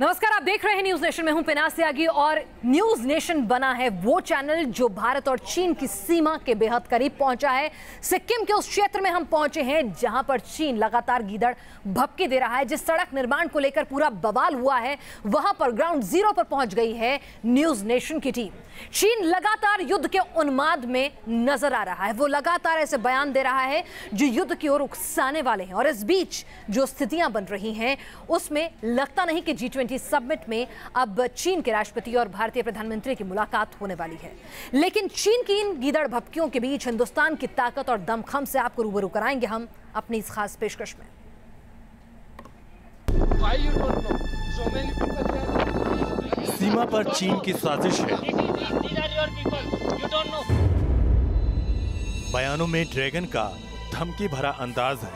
नमस्कार, आप देख रहे हैं न्यूज नेशन में हूं पिनाक त्यागी और न्यूज नेशन बना है वो चैनल जो भारत और चीन की सीमा के बेहद करीब पहुंचा है। सिक्किम के उस क्षेत्र में हम पहुंचे हैं जहां पर चीन लगातार गीदड़ भभके दे रहा है। जिस सड़क निर्माण को लेकर पूरा बवाल हुआ है वहां पर ग्राउंड जीरो पर पहुंच गई है न्यूज नेशन की टीम। चीन लगातार युद्ध के उन्माद में नजर आ रहा है। वो लगातार ऐसे बयान दे रहा है जो युद्ध की ओर उकसाने वाले हैं और इस बीच जो स्थितियां बन रही हैं उसमें लगता नहीं कि G20 समिट में अब चीन के राष्ट्रपति और भारतीय प्रधानमंत्री की मुलाकात होने वाली है। लेकिन चीन की इन गीदड़ भभकियों के बीच हिंदुस्तान की ताकत और दमखम से आपको रूबरू कराएंगे हम अपनी इस खास पेशकश में। सीमा पर चीन की साजिश है। बयानों में ड्रैगन का धमकी भरा अंदाज है।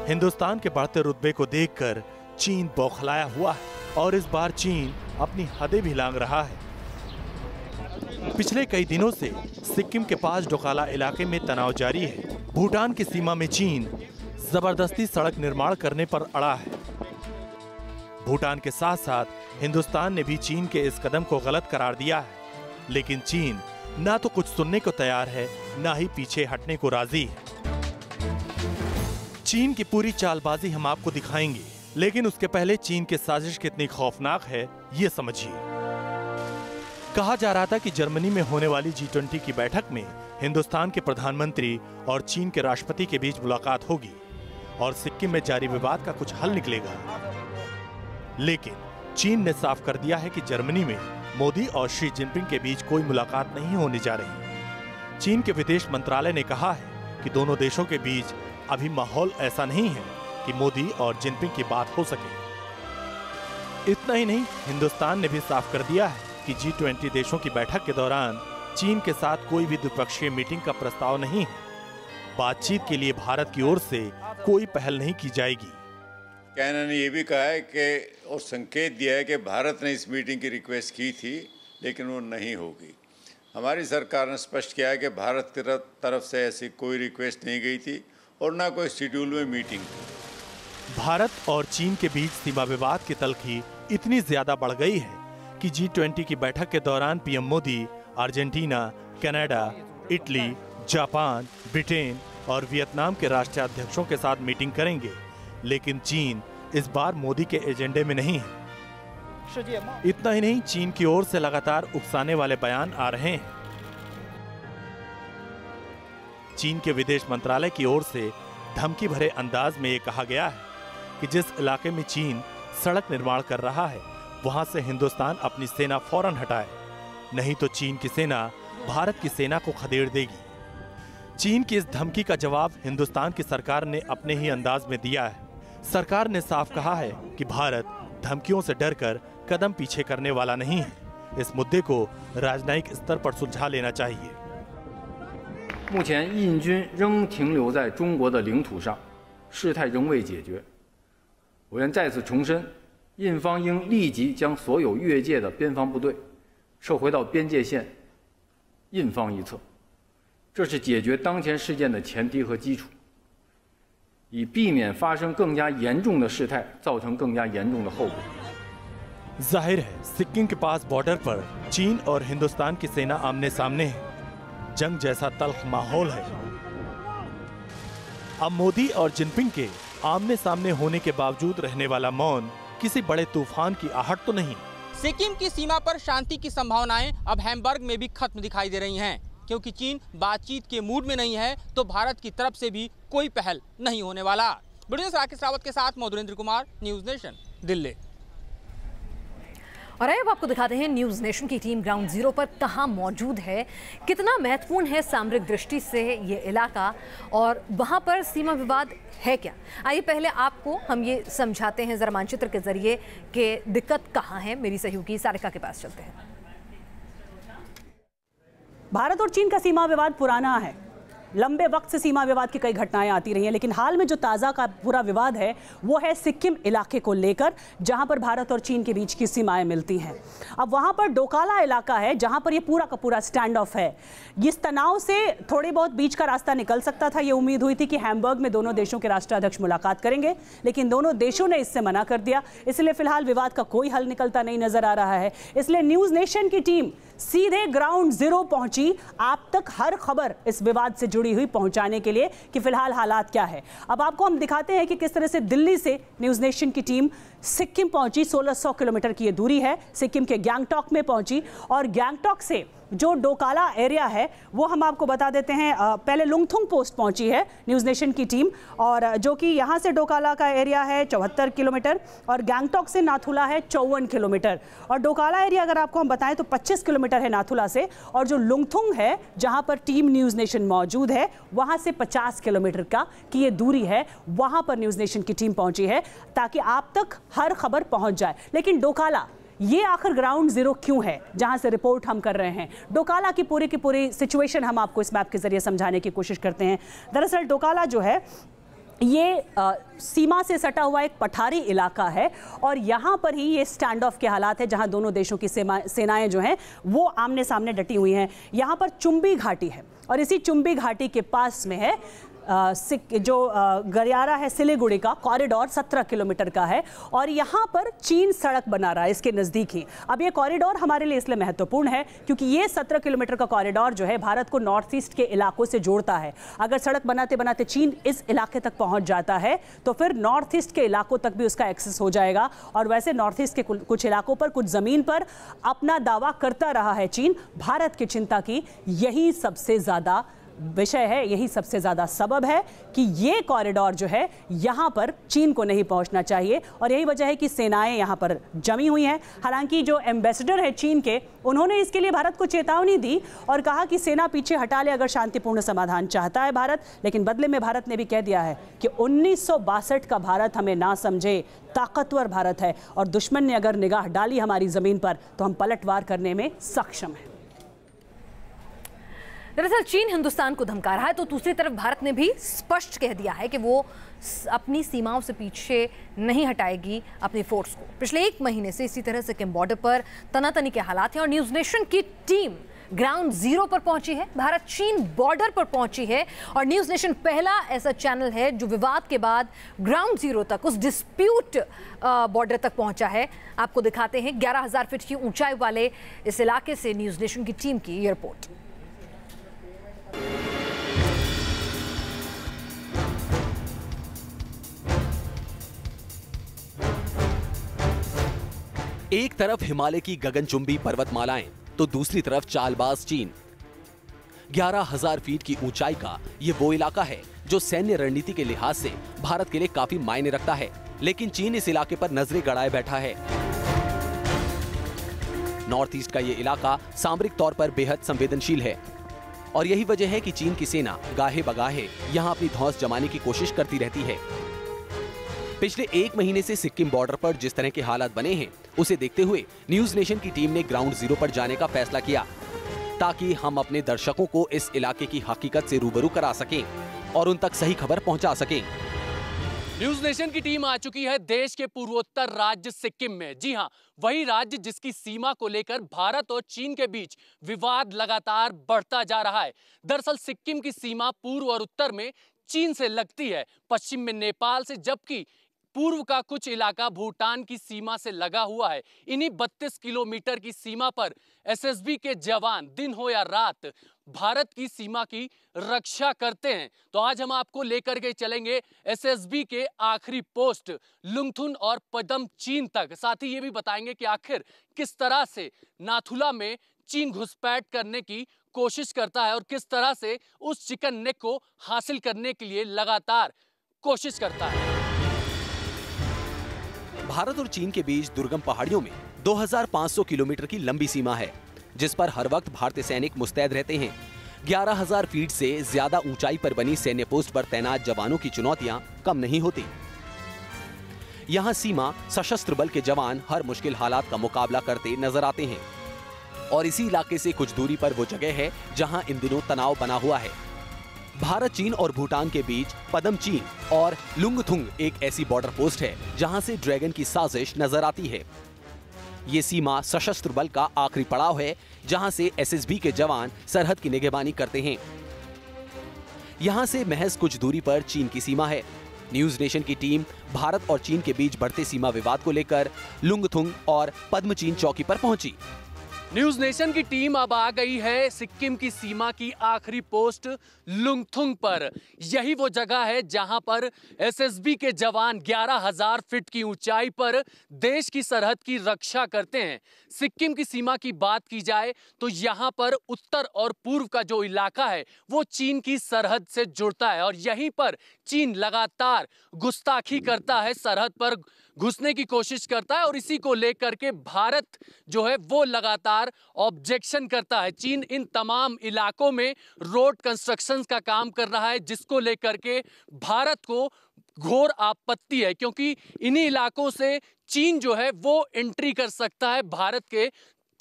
हिंदुस्तान के बढ़ते रुतबे को देखकर चीन बौखलाया हुआ है और इस बार चीन अपनी हदें भी लांघ रहा है। पिछले कई दिनों से सिक्किम के पास डोकाला इलाके में तनाव जारी है। भूटान की सीमा में चीन जबरदस्ती सड़क निर्माण करने पर अड़ा है। भूटान के साथ साथ हिंदुस्तान ने भी चीन के इस कदम को गलत करार दिया है, लेकिन चीन ना तो कुछ सुनने को तैयार है ना ही पीछे हटने को राजी है। चीन की पूरी चालबाजी हम आपको दिखाएंगे, लेकिन उसके पहले चीन की साजिश कितनी खौफनाक है ये समझिए। कहा जा रहा था कि जर्मनी में होने वाली G20 की बैठक में हिंदुस्तान के प्रधानमंत्री और चीन के राष्ट्रपति के बीच मुलाकात होगी और सिक्किम में जारी विवाद का कुछ हल निकलेगा। लेकिन चीन ने साफ कर दिया है कि जर्मनी में मोदी और शी जिनपिंग के बीच कोई मुलाकात नहीं होने जा रही। चीन के विदेश मंत्रालय ने कहा है कि दोनों देशों के बीच अभी माहौल ऐसा नहीं है कि मोदी और जिनपिंग की बात हो सके। इतना ही नहीं, हिंदुस्तान ने भी साफ कर दिया है कि G20 देशों की बैठक के दौरान चीन के साथ कोई भी द्विपक्षीय मीटिंग का प्रस्ताव नहीं है। बातचीत के लिए भारत की ओर से कोई पहल नहीं की जाएगी। चाइना ने यह भी कहा है कि और संकेत दिया है कि भारत ने इस मीटिंग की रिक्वेस्ट की थी लेकिन वो नहीं होगी। हमारी सरकार ने स्पष्ट किया है कि भारत की तरफ से ऐसी कोई रिक्वेस्ट नहीं गई थी और ना कोई शेड्यूल में मीटिंग थी। भारत और चीन के बीच सीमा विवाद की तलखी इतनी ज्यादा बढ़ गई है कि G20 की बैठक के दौरान PM Modi Argentina, Canada, Italy, Japan, Britain और वियतनाम के राष्ट्राध्यक्षों के साथ मीटिंग करेंगे, लेकिन चीन इस बार मोदी के एजेंडे में नहीं है। इतना ही नहीं, चीन की ओर से लगातार उकसाने वाले बयान आ रहे हैं। चीन के विदेश मंत्रालय की ओर से धमकी भरे अंदाज में ये कहा गया है कि जिस इलाके में चीन सड़क निर्माण कर रहा है वहां से हिंदुस्तान अपनी सेना फौरन हटाए, नहीं तो चीन की सेना भारत की सेना को खदेड़ देगी। चीन की इस धमकी का जवाब हिंदुस्तान की सरकार ने अपने ही अंदाज में दिया है। सरकार ने साफ कहा है कि भारत धमकियों से डरकर कदम पीछे करने वाला नहीं है। इस मुद्दे को राजनयिक स्तर पर सुलझा लेना चाहिए। 目前印军仍停留在中国的领土上，事态仍未解决。我愿再次重申，印方应立即将所有越界的边防部队撤回到边界线印方一侧，这是解决当前事件的前提和基础，以避免发生更加严重的事态，造成更加严重的后果。 जाहिर है, सिक्किम के पास बॉर्डर पर चीन और हिंदुस्तान की सेना आमने सामने है। जंग जैसा तल्ख माहौल है। अब मोदी और जिनपिंग के आमने सामने होने के बावजूद रहने वाला मौन किसी बड़े तूफान की आहट तो नहीं। सिक्किम की सीमा पर शांति की संभावनाएं अब हैम्बर्ग में भी खत्म दिखाई दे रही हैं, क्योंकि चीन बातचीत के मूड में नहीं है तो भारत की तरफ से भी कोई पहल नहीं होने वाला। वीडियो राकेश रावत के साथ मधुरेंद्र कुमार, न्यूज नेशन, दिल्ली। और अब आपको दिखाते हैं न्यूज नेशन की टीम ग्राउंड जीरो पर कहां मौजूद है, कितना महत्वपूर्ण है सामरिक दृष्टि से ये इलाका और वहां पर सीमा विवाद है क्या। आइए पहले आपको हम ये समझाते हैं जरा मानचित्र के जरिए कि दिक्कत कहां है। मेरी सहयोगी सारिका के पास चलते हैं। भारत और चीन का सीमा विवाद पुराना है। लंबे वक्त से सीमा विवाद की कई घटनाएं आती रही हैं, लेकिन हाल में जो ताज़ा का पूरा विवाद है वो है सिक्किम इलाके को लेकर, जहां पर भारत और चीन के बीच की सीमाएं मिलती हैं। अब वहां पर डोकाला इलाका है जहां पर ये पूरा का पूरा स्टैंड ऑफ है। इस तनाव से थोड़े बहुत बीच का रास्ता निकल सकता था। ये उम्मीद हुई थी कि हैम्बर्ग में दोनों देशों के राष्ट्राध्यक्ष मुलाकात करेंगे, लेकिन दोनों देशों ने इससे मना कर दिया। इसलिए फिलहाल विवाद का कोई हल निकलता नहीं नजर आ रहा है। इसलिए न्यूज नेशन की टीम सीधे ग्राउंड जीरो पहुंची, आप तक हर खबर इस विवाद से जुड़ी हुई पहुंचाने के लिए कि फिलहाल हालात क्या है। अब आपको हम दिखाते हैं कि किस तरह से दिल्ली से न्यूज नेशन की टीम सिक्किम पहुंची। 1600 किलोमीटर की ये दूरी है। सिक्किम के गैंगटॉक में पहुंची और गैंगटॉक से जो डोकाला एरिया है वो हम आपको बता देते हैं। पहले लुंगथुंग पोस्ट पहुंची है न्यूज़ नेशन की टीम, और जो कि यहाँ से डोकाला का एरिया है 74 किलोमीटर और गैंगटॉक से नाथुला है 54 किलोमीटर। और डोकाला एरिया अगर आपको हम बताएं तो 25 किलोमीटर है नाथुला से, और जो लुंगथुंग है जहाँ पर टीम न्यूज़ नेशन मौजूद है वहाँ से 50 किलोमीटर का की ये दूरी है। वहाँ पर न्यूज़ नेशन की टीम पहुंची है ताकि आप तक हर खबर पहुँच जाए। लेकिन डोकाला ये आखिर ग्राउंड जीरो क्यों है जहां से रिपोर्ट हम कर रहे हैं? डोकाला की पूरी सिचुएशन हम आपको इस मैप के जरिए समझाने की कोशिश करते हैं। दरअसल डोकाला जो है ये सीमा से सटा हुआ एक पठारी इलाका है और यहाँ पर ही ये स्टैंड ऑफ के हालात है जहाँ दोनों देशों की सेनाएं जो हैं वो आमने सामने डटी हुई हैं। यहाँ पर चुम्बी घाटी है और इसी चुम्बी घाटी के पास में है जो गलियारा है सिलीगुड़ी का कॉरिडोर 17 किलोमीटर का है और यहाँ पर चीन सड़क बना रहा है इसके नज़दीक ही। अब ये कॉरिडोर हमारे लिए इसलिए महत्वपूर्ण है क्योंकि ये 17 किलोमीटर का कॉरिडोर जो है भारत को नॉर्थ ईस्ट के इलाकों से जोड़ता है। अगर सड़क बनाते बनाते चीन इस इलाके तक पहुँच जाता है तो फिर नॉर्थ ईस्ट के इलाकों तक भी उसका एक्सेस हो जाएगा। और वैसे नॉर्थ ईस्ट के कुछ इलाकों पर कुछ ज़मीन पर अपना दावा करता रहा है चीन। भारत की चिंता की यही सबसे ज़्यादा विषय है, यही सबसे ज़्यादा सबब है कि ये कॉरिडोर जो है यहाँ पर चीन को नहीं पहुँचना चाहिए और यही वजह है कि सेनाएं यहाँ पर जमी हुई हैं। हालांकि जो एम्बेसडर है चीन के उन्होंने इसके लिए भारत को चेतावनी दी और कहा कि सेना पीछे हटा ले अगर शांतिपूर्ण समाधान चाहता है भारत। लेकिन बदले में भारत ने भी कह दिया है कि 1962 का भारत हमें ना समझे, ताकतवर भारत है और दुश्मन ने अगर निगाह डाली हमारी ज़मीन पर तो हम पलटवार करने में सक्षम हैं। दरअसल चीन हिंदुस्तान को धमका रहा है तो दूसरी तरफ भारत ने भी स्पष्ट कह दिया है कि वो अपनी सीमाओं से पीछे नहीं हटाएगी अपनी फोर्स को। पिछले 1 महीने से इसी तरह सिक्किम बॉर्डर पर तनातनी के हालात हैं और न्यूज़ नेशन की टीम ग्राउंड जीरो पर पहुंची है, भारत चीन बॉर्डर पर पहुंची है और न्यूज़ नेशन पहला ऐसा चैनल है जो विवाद के बाद ग्राउंड जीरो तक उस डिस्प्यूट बॉर्डर तक पहुंचा है। आपको दिखाते हैं 11,000 फीट की ऊंचाई वाले इस इलाके से न्यूज़ नेशन की टीम की ये रिपोर्ट। एक तरफ हिमालय की गगनचुंबी पर्वतमालाएं तो दूसरी तरफ चालबाज चीन। 11,000 फीट की ऊंचाई का ये वो इलाका है जो सैन्य रणनीति के लिहाज से भारत के लिए काफी मायने रखता है, लेकिन चीन इस इलाके पर नजरें गड़ाए बैठा है। नॉर्थ ईस्ट का ये इलाका सामरिक तौर पर बेहद संवेदनशील है और यही वजह है कि चीन की सेना गाहे बगाहे यहाँ अपनी धौंस जमाने की कोशिश करती रहती है। पिछले 1 महीने से सिक्किम बॉर्डर पर जिस तरह के हालात बने हैं उसे देखते हुए न्यूज़ नेशन की टीम ने ग्राउंड जीरो पर जाने का फैसला किया ताकि हम अपने दर्शकों को इस इलाके की हकीकत से रूबरू करा सकें और उन तक सही खबर पहुंचा सकें। न्यूज़ नेशन की टीम आ चुकी है देश के पूर्वोत्तर राज्य सिक्किम में। जी हां, वही राज्य जिसकी सीमा को लेकर भारत और चीन के बीच विवाद लगातार बढ़ता जा रहा है। दरअसल सिक्किम की सीमा पूर्व और उत्तर में चीन से लगती है, पश्चिम में नेपाल से, जबकि पूर्व का कुछ इलाका भूटान की सीमा से लगा हुआ है। इन्हीं 32 किलोमीटर की सीमा पर एसएसबी के जवान दिन हो या रात भारत की सीमा की रक्षा करते हैं। तो आज हम आपको लेकर के चलेंगे एसएसबी के आखिरी पोस्ट लुंगथुन और पदम चीन तक। साथ ही ये भी बताएंगे कि आखिर किस तरह से नाथुला में चीन घुसपैठ करने की कोशिश करता है और किस तरह से उस चिकन नेक को हासिल करने के लिए लगातार कोशिश करता है। भारत और चीन के बीच दुर्गम पहाड़ियों में 2500 किलोमीटर की लंबी सीमा है जिस पर हर वक्त भारतीय सैनिक मुस्तैद रहते हैं। 11,000 फीट से ज्यादा ऊंचाई पर बनी सैन्य पोस्ट पर तैनात जवानों की चुनौतियां कम नहीं होती। यहां सीमा सशस्त्र बल के जवान हर मुश्किल हालात का मुकाबला करते नजर आते हैं और इसी इलाके से कुछ दूरी पर वो जगह है जहां इन दिनों तनाव बना हुआ है। भारत, चीन और भूटान के बीच पदम चीन और लुंगथुंग एक ऐसी बॉर्डर पोस्ट है जहां से ड्रैगन की साजिश नजर आती है। ये सीमा सशस्त्र बल का आखिरी पड़ाव है जहां से एसएसबी के जवान सरहद की निगरानी करते हैं। यहां से महज कुछ दूरी पर चीन की सीमा है। न्यूज नेशन की टीम भारत और चीन के बीच बढ़ते सीमा विवाद को लेकर लुंगथुंग और पद्मचीन चौकी पर पहुंची। न्यूज नेशन की टीम अब आ गई है सिक्किम की सीमा की आखिरी पोस्ट लुंगथुंग पर। यही वो जगह है जहां पर एसएसबी के जवान 11,000 फीट की ऊंचाई पर देश की सरहद की रक्षा करते हैं। सिक्किम की सीमा की बात की जाए तो यहां पर उत्तर और पूर्व का जो इलाका है वो चीन की सरहद से जुड़ता है और यहीं पर चीन लगातार गुस्ताखी करता है, सरहद पर घुसने की कोशिश करता है और इसी को लेकर के भारत जो है वो लगातार ऑब्जेक्शन करता है। चीन इन तमाम इलाकों में रोड कंस्ट्रक्शन का काम कर रहा है जिसको लेकर के भारत को घोर आपत्ति है, क्योंकि इन्हीं इलाकों से चीन जो है वो एंट्री कर सकता है भारत के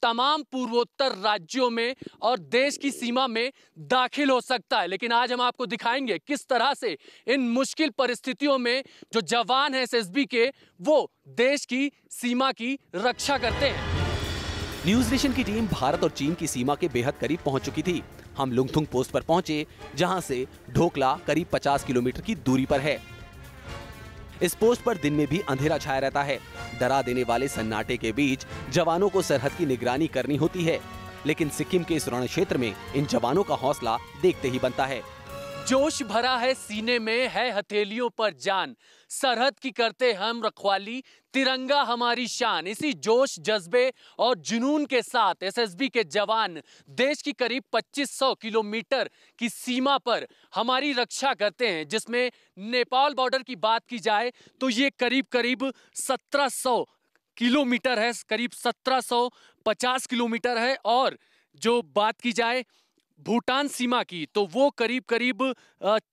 तमाम पूर्वोत्तर राज्यों में और देश की सीमा में दाखिल हो सकता है। लेकिन आज हम आपको दिखाएंगे किस तरह से इन मुश्किल परिस्थितियों में जो जवान हैं एसएसबी के वो देश की सीमा की रक्षा करते हैं। न्यूज नेशन की टीम भारत और चीन की सीमा के बेहद करीब पहुंच चुकी थी। हम लुंगथुंग पोस्ट पर पहुंचे जहां से ढोकला करीब 50 किलोमीटर की दूरी पर है। इस पोस्ट पर दिन में भी अंधेरा छाया रहता है। डरा देने वाले सन्नाटे के बीच जवानों को सरहद की निगरानी करनी होती है, लेकिन सिक्किम के इस रण क्षेत्र में इन जवानों का हौसला देखते ही बनता है। जोश भरा है सीने में, है हथेलियों पर जान, सरहद की करते हम रखवाली, तिरंगा हमारी शान। इसी जोश, जज्बे और जुनून के साथ एसएसबी के जवान देश की करीब 2500 किलोमीटर की सीमा पर हमारी रक्षा करते हैं, जिसमें नेपाल बॉर्डर की बात की जाए तो ये करीब 1700 किलोमीटर है, करीब 1750 किलोमीटर है। और जो बात की जाए भूटान सीमा की तो वो करीब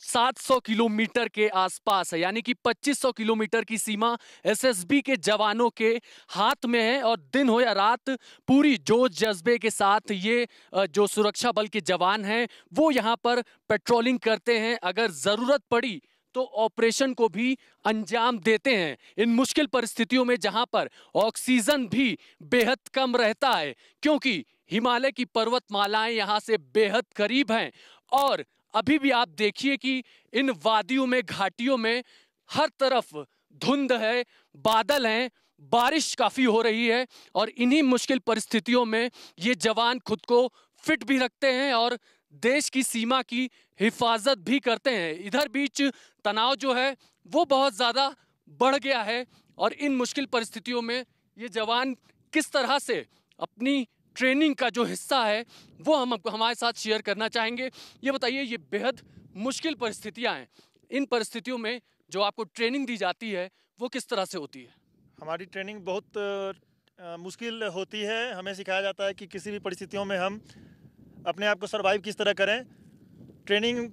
700 किलोमीटर के आसपास है, यानी कि 2500 किलोमीटर की सीमा एसएसबी के जवानों के हाथ में है। और दिन हो या रात पूरी जोश जज्बे के साथ ये जो सुरक्षा बल के जवान हैं वो यहाँ पर पेट्रोलिंग करते हैं। अगर जरूरत पड़ी तो ऑपरेशन को भी अंजाम देते हैं इन मुश्किल परिस्थितियों में जहां पर ऑक्सीजन भी बेहद कम रहता है, क्योंकि हिमालय की पर्वतमालाएं यहां से बेहद करीब हैं। और अभी भी आप देखिए कि इन वादियों में, घाटियों में हर तरफ धुंध है, बादल हैं, बारिश काफी हो रही है और इन्हीं मुश्किल परिस्थितियों में ये जवान खुद को फिट भी रखते हैं और देश की सीमा की हिफाजत भी करते हैं। इधर बीच तनाव जो है वो बहुत ज़्यादा बढ़ गया है और इन मुश्किल परिस्थितियों में ये जवान किस तरह से अपनी ट्रेनिंग का जो हिस्सा है वो हम हमारे साथ शेयर करना चाहेंगे। ये बताइए, ये बेहद मुश्किल परिस्थितियां हैं, इन परिस्थितियों में जो आपको ट्रेनिंग दी जाती है वो किस तरह से होती है? हमारी ट्रेनिंग बहुत मुश्किल होती है। हमें सिखाया जाता है कि किसी भी परिस्थितियों में हम अपने आप को सर्वाइव किस तरह करें। ट्रेनिंग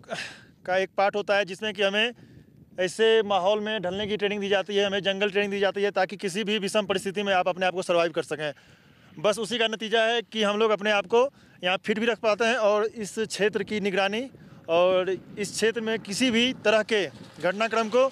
का एक पार्ट होता है जिसमें कि हमें ऐसे माहौल में ढलने की ट्रेनिंग दी जाती है, हमें जंगल ट्रेनिंग दी जाती है ताकि किसी भी विषम परिस्थिति में आप अपने आप को सर्वाइव कर सकें। बस उसी का नतीजा है कि हम लोग अपने आप को यहाँ फिट भी रख पाते हैं और इस क्षेत्र की निगरानी और इस क्षेत्र में किसी भी तरह के घटनाक्रम को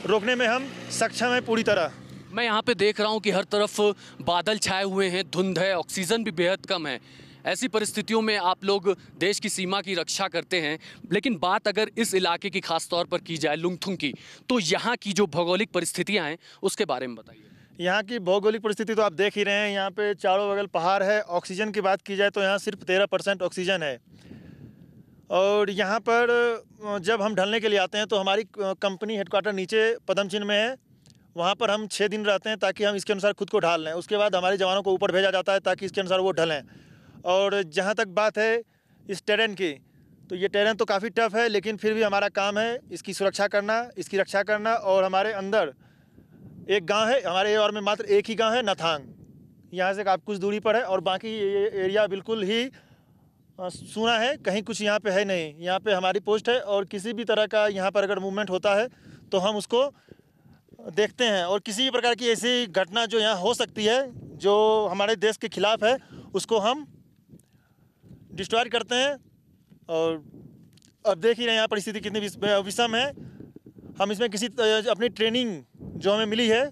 रोकने में हम सक्षम हैं पूरी तरह। मैं यहाँ पे देख रहा हूँ कि हर तरफ बादल छाए हुए हैं, धुंध है, ऑक्सीजन भी बेहद कम है। ऐसी परिस्थितियों में आप लोग देश की सीमा की रक्षा करते हैं, लेकिन बात अगर इस इलाके की खास तौर पर की जाए लुंगथुंग की, तो यहाँ की जो भौगोलिक परिस्थितियाँ हैं उसके बारे में बताइए। यहाँ की भौगोलिक परिस्थिति तो आप देख ही रहे हैं, यहाँ पे चारों बगल पहाड़ है। ऑक्सीजन की बात की जाए तो यहाँ सिर्फ 13% ऑक्सीजन है। और यहाँ पर जब हम ढलने के लिए आते हैं तो हमारी कंपनी हेडक्वार्टर नीचे पदमचीन में है, वहाँ पर हम 6 दिन रहते हैं ताकि हम इसके अनुसार खुद को ढाल लें। उसके बाद हमारे जवानों को ऊपर भेजा जाता है ताकि इसके अनुसार वो ढलें। और जहाँ तक बात है इस टेरेन की, तो ये टेरेन तो काफ़ी टफ है, लेकिन फिर भी हमारा काम है इसकी सुरक्षा करना, इसकी रक्षा करना। और हमारे अंदर एक गांव है, हमारे एरिया में मात्र एक ही गांव है, नथांग, यहाँ से काफ़ी कुछ दूरी पर है। और बाकी ये एरिया बिल्कुल ही सूना है, कहीं कुछ यहाँ पे है नहीं। यहाँ पे हमारी पोस्ट है और किसी भी तरह का यहाँ पर अगर मूवमेंट होता है तो हम उसको देखते हैं। और किसी भी प्रकार की ऐसी घटना जो यहाँ हो सकती है जो हमारे देश के खिलाफ है उसको हम डिस्ट्रॉय करते हैं। और अब देख ही रहे हैं यहाँ परिस्थिति कितनी विषम है। हम इसमें किसी अपनी ट्रेनिंग जो हमें मिली है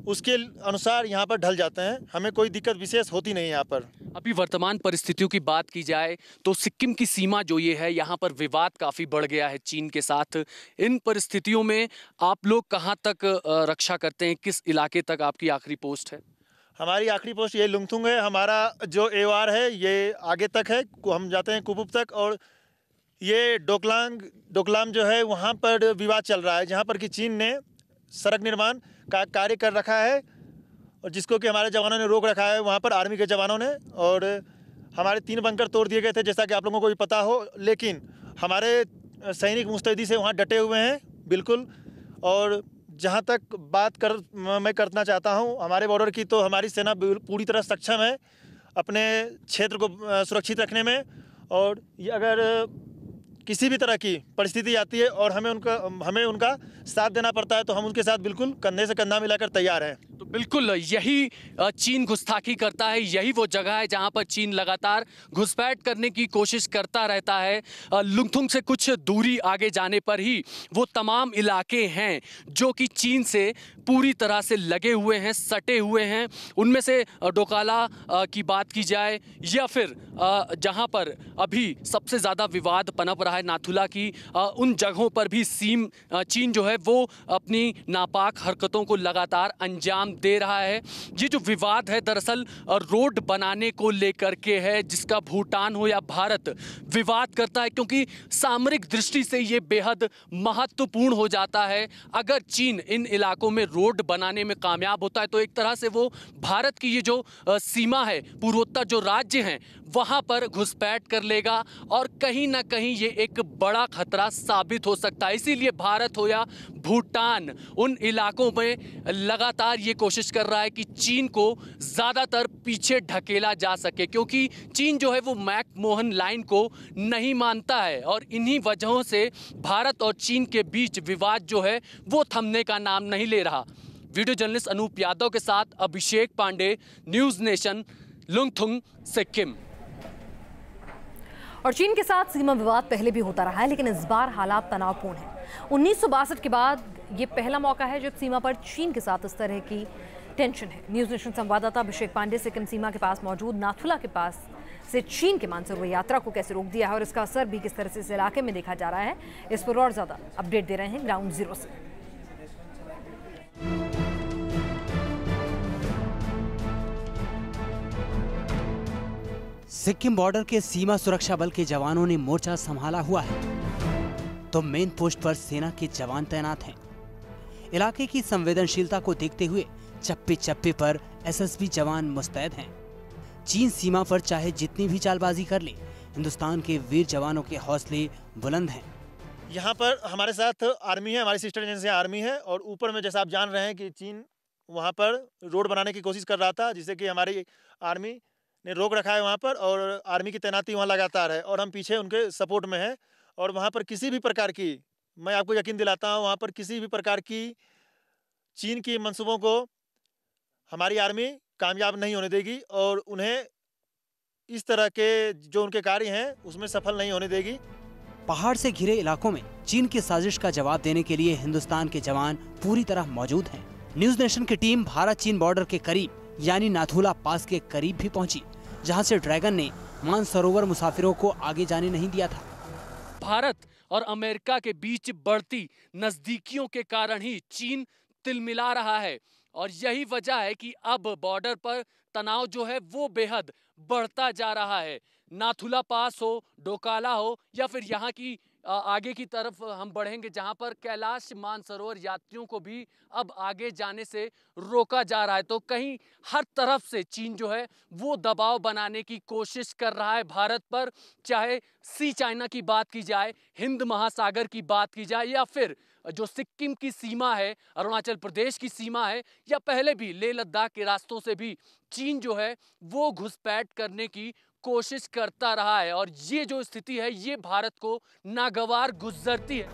उसके अनुसार यहाँ पर ढल जाते हैं, हमें कोई दिक्कत विशेष होती नहीं यहाँ पर। अभी वर्तमान परिस्थितियों की बात की जाए तो सिक्किम की सीमा जो ये है, यहाँ पर विवाद काफ़ी बढ़ गया है चीन के साथ। इन परिस्थितियों में आप लोग कहाँ तक रक्षा करते हैं, किस इलाके तक आपकी आखिरी पोस्ट है? हमारी आखिरी पोस्ट ये लुंगथुंग है। हमारा जो एवार है ये आगे तक है, हम जाते हैं कुपुप तक, और ये डोकलाम जो है वहाँ पर विवाद चल रहा है, जहाँ पर कि चीन ने सड़क निर्माण का कार्य कर रखा है और जिसको कि हमारे जवानों ने रोक रखा है वहाँ पर, आर्मी के जवानों ने। और हमारे 3 बंकर तोड़ दिए गए थे, जैसा कि आप लोगों को भी पता हो, लेकिन हमारे सैनिक मुस्तैदी से वहाँ डटे हुए हैं बिल्कुल। और जहाँ तक बात मैं करना चाहता हूँ हमारे बॉर्डर की, तो हमारी सेना पूरी तरह सक्षम है अपने क्षेत्र को सुरक्षित रखने में। और ये अगर किसी भी तरह की परिस्थिति आती है और हमें उनका साथ देना पड़ता है तो हम उनके साथ बिल्कुल कंधे से कंधा मिलाकर तैयार हैं। तो बिल्कुल यही चीन घुसताखी करता है, यही वो जगह है जहां पर चीन लगातार घुसपैठ करने की कोशिश करता रहता है। लुंगथुंग से कुछ दूरी आगे जाने पर ही वो तमाम इलाके हैं जो कि चीन से पूरी तरह से लगे हुए हैं, सटे हुए हैं। उनमें से डोकाला की बात की जाए या फिर जहां पर अभी सबसे ज़्यादा विवाद पनप रहा है नाथुला की, उन जगहों पर भी चीन जो है वो अपनी नापाक हरकतों को लगातार अंजाम दे रहा है। ये जो विवाद है दरअसल रोड बनाने को लेकर के है, जिसका भूटान हो या भारत विवाद करता है, क्योंकि सामरिक दृष्टि से ये बेहद महत्वपूर्ण हो जाता है। अगर चीन इन इलाकों में रोड बनाने में कामयाब होता है तो एक तरह से वो भारत की ये जो सीमा है, पूर्वोत्तर जो राज्य हैं वहाँ पर घुसपैठ कर लेगा और कहीं ना कहीं ये एक बड़ा खतरा साबित हो सकता है। इसीलिए भारत हो या भूटान उन इलाकों में लगातार ये कोशिश कर रहा है कि चीन को ज़्यादातर पीछे ढकेला जा सके, क्योंकि चीन जो है वो मैकमोहन लाइन को नहीं मानता है और इन्हीं वजहों से भारत और चीन के बीच विवाद जो है वो थमने का नाम नहीं ले रहा। वीडियो जर्नलिस्ट अनूप यादव के साथ अभिषेक पांडे, न्यूज़ नेशन, लुंगथुंग, सिक्किम। और चीन के साथ सीमा विवाद पहले भी होता रहा है, लेकिन इस बार हालात तनावपूर्ण हैं। 1962 के बाद ये पहला मौका है जब सीमा पर चीन के साथ इस तरह की टेंशन है। न्यूज़ नेशन संवाददाता अभिषेक पांडे सिक्किम सीमा के पास मौजूद नाथुला के पास से चीन के मानसरोवर यात्रा को कैसे रोक दिया है और इसका असर भी किस तरह से इस इलाके में देखा जा रहा है, इस पर और ज्यादा अपडेट दे रहे हैं ग्राउंड जीरो से। सिक्किम बॉर्डर के सीमा सुरक्षा बल के जवानों ने मोर्चा संभाला हुआ है, तो मेन पोस्ट पर सेना के जवान तैनात हैं। इलाके की संवेदनशीलता को देखते हुए चप्पे चप्पे पर एसएसबी जवान मुस्तैद हैं। चीन सीमा पर चाहे जितनी भी चालबाजी कर ले, हिंदुस्तान के वीर जवानों के हौसले बुलंद हैं। यहाँ पर हमारे साथ आर्मी है, हमारी सिस्टर एजेंसी आर्मी है, और ऊपर में जैसा आप जान रहे हैं कि चीन वहाँ पर रोड बनाने की कोशिश कर रहा था, जिससे कि हमारी आर्मी ने रोक रखा है वहाँ पर, और आर्मी की तैनाती वहाँ लगातार है और हम पीछे उनके सपोर्ट में हैं। और वहाँ पर किसी भी प्रकार की, मैं आपको यकीन दिलाता हूँ, वहाँ पर किसी भी प्रकार की चीन की मंसूबों को हमारी आर्मी कामयाब नहीं होने देगी और उन्हें इस तरह के जो उनके कार्य हैं उसमें सफल नहीं होने देगी। पहाड़ से घिरे इलाकों में चीन की साजिश का जवाब देने के लिए हिंदुस्तान के जवान पूरी तरह मौजूद हैं। न्यूज़ नेशन की टीम भारत चीन बॉर्डर के करीब यानी नाथुला पास के करीब भी पहुंची, जहां से ड्रैगन ने मानसरोवर मुसाफिरों को आगे जाने नहीं दिया था। भारत और अमेरिका के बीच बढ़ती नजदीकियों के कारण ही चीन तिलमिला रहा है और यही वजह है कि अब बॉर्डर पर तनाव जो है वो बेहद बढ़ता जा रहा है। नाथुला पास हो, डोकाला हो या फिर यहाँ की आगे की तरफ हम बढ़ेंगे जहां पर कैलाश मानसरोवर यात्रियों को भी अब आगे जाने से रोका जा रहा है। तो कहीं हर तरफ से चीन जो है वो दबाव बनाने की कोशिश कर रहा है भारत पर, चाहे सी चाइना की बात की जाए, हिंद महासागर की बात की जाए या फिर जो सिक्किम की सीमा है, अरुणाचल प्रदेश की सीमा है या पहले भी लेह लद्दाख के रास्तों से भी चीन जो है वो घुसपैठ करने की कोशिश करता रहा है और ये जो स्थिति है ये भारत को नागवार गुजरती है।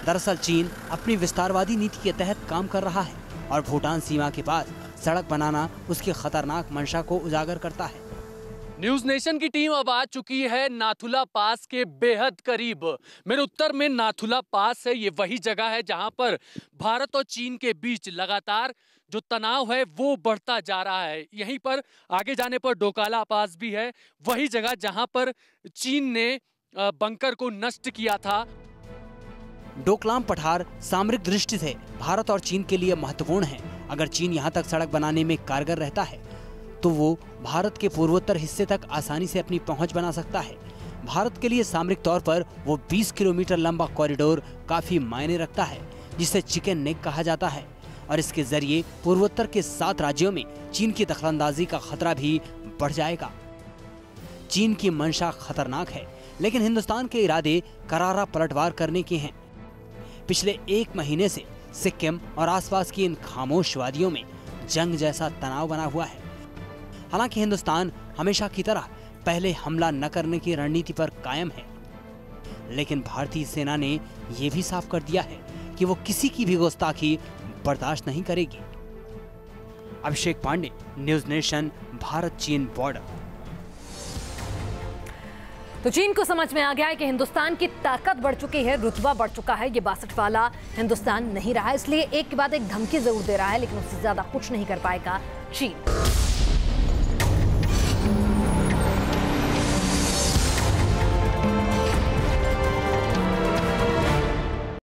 दरअसल चीन अपनी विस्तारवादी नीति के तहत काम कर रहा है और भूटान सीमा के पास सड़क बनाना उसकी खतरनाक मंशा को उजागर करता है। न्यूज नेशन की टीम अब आ चुकी है नाथुला पास के बेहद करीब। मेरे उत्तर में नाथुला पास है, ये वही जगह है जहां पर भारत और चीन के बीच लगातार जो तनाव है वो बढ़ता जा रहा है। यहीं पर आगे जाने पर डोकाला पास भी है, वही जगह जहां पर चीन ने बंकर को नष्ट किया था। डोकलाम पठार सामरिक दृष्टि से भारत और चीन के लिए महत्वपूर्ण है। अगर चीन यहां तक सड़क बनाने में कारगर रहता है तो वो भारत के पूर्वोत्तर हिस्से तक आसानी से अपनी पहुंच बना सकता है। भारत के लिए सामरिक तौर पर वो 20 किलोमीटर लंबा कॉरिडोर काफी मायने रखता है, जिसे चिकन नेक कहा जाता है, और इसके जरिए पूर्वोत्तर के 7 राज्यों में चीन की दखलंदाजी का खतरा भी बढ़ जाएगा। चीन की मंशा खतरनाक है, लेकिन हिंदुस्तान के इरादे करारा पलटवार करने के हैं। पिछले 1 महीने से सिक्किम और आसपास की इन खामोश वादियों में जंग जैसा तनाव बना हुआ है। हालांकि हिंदुस्तान हमेशा की तरह पहले हमला न करने की रणनीति पर कायम है, लेकिन भारतीय सेना ने यह भी साफ कर दिया है कि वो किसी की भी गुस्ताखी बर्दाश्त नहीं करेगी। अभिषेक पांडे, न्यूज नेशन, भारत चीन बॉर्डर। तो चीन को समझ में आ गया है कि हिंदुस्तान की ताकत बढ़ चुकी है, रुतबा बढ़ चुका है। ये 62 वाला हिंदुस्तान नहीं रहा, इसलिए एक के बाद एक धमकी जरूर दे रहा है, लेकिन उससे ज्यादा कुछ नहीं कर पाएगा चीन।